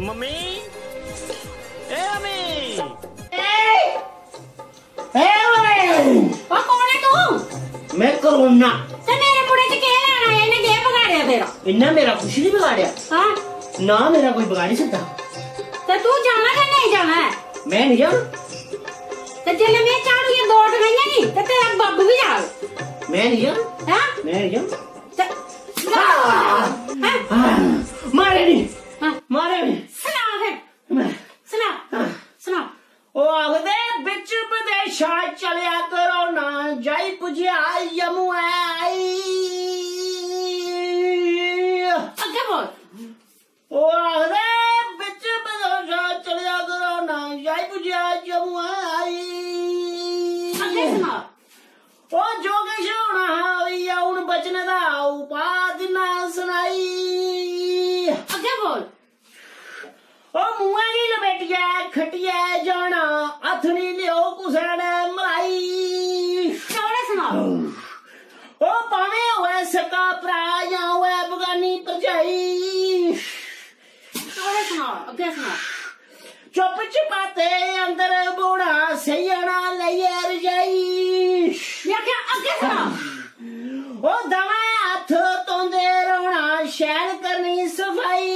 Mummy ए mummy कौन है तू? मैं करोना। ते मेरे मुड़े च केह् लैना है? इन्ने केह् बगाड़िया तेरा? इन्ना मेरा कुछ नहीं बिगाड़िया। हाँ ना मेरा कोई बिगाड़ नहीं सकता। ते तू जाना कि नहीं जाना है? मैं नहीं जाना। ते जेल्लै मैं झाड़ू ये दौड़ गई नी ते तेरा बब्ब भी जा। मैं नहीं जाना। हां मैं नहीं जाना। मारे नहीं मारे नहीं। सुना फिर सुना सुना। ओ आखदे बिच विदेशा चलिया करो ना जाई पुजिया यमु आई। अगे बोल। ओ आखदे बिच विदेशा चलिया करो ना जाई पुजिया यमु आई। अगे सुना। ओ जो किश होना होइया हुन बचने दा उपाय ना सुनाई। अगे बोल। ओ मुआ नी लपेटिया खटिया जाना हथ नी लियो कुसै ने मलाई। चौड़े सुना। ओ भावें होए सका भरा जां होए बगानी भरजाई। चौड़े सुना। अगे सुना। चुप चपाते अंदर बौना सैयना लइयै रजाई। मैं क्या अगे सुना। ओ दवें हथ धोंदे रौहना शैल करनी सफाई।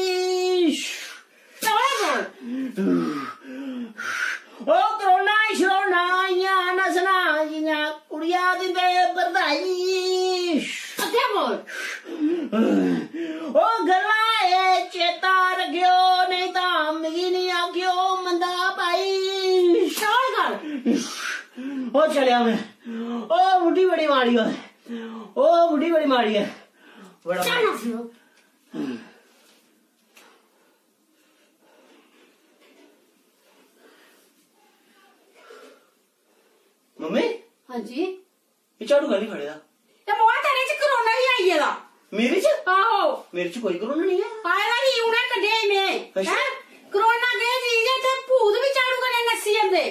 ओ करोना शरोना इयां नसना जियां कुड़िया दिंदे बरदाई। अगे बोल। ओ गल्ला ए चेता रखियो नहीं तां मिगी नहीं आखियो मंदा भाई। चौड़ कर। ओ चलिया मैं। ओ बुढ़ी बड़ी माड़ी है। ओ बुढ़ी बड़ी माड़ी है। बड़ा चल सुनो। मम्मी हाँ जी ये झाड़ू गल नहीं फड़ेदा। ते मोआ तेरे च कोरोना ही आई गेदा। मेरे च? आहो मेरे च कोई कोरोना नहीं है। आया ही उन्हें कढे में अच्छा। हैं कोरोना के चीज है ते भूत भी झाड़ू कने नसी जंदे।